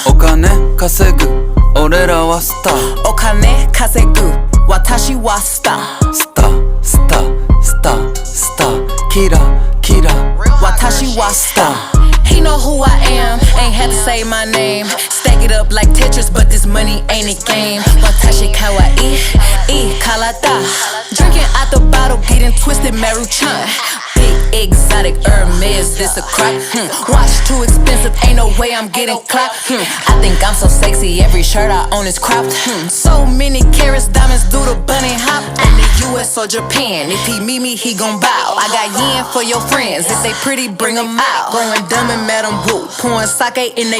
お金稼ぐ俺らはスターお金稼ぐ私はスタースタースタースタースターキラキラ私はスター He know who I am, ain't had to say my name. Stack it up like Tetris, but this money ain't a game. Watashi kawaii, karata. Drinking out the bottle, getting twisted, Maruchan. Big exotic Hermes, this a crop. Watch too expensive, ain't no way I'm getting clapped. I think I'm so sexy, every shirt I own is cropped. So many carats, diamonds do the bunny hop. In the US or Japan, if he meet me, he gon' bow. I got yen for your friends, if they pretty, bring them out. Growing dumb and Madam Wu, pouring sake in they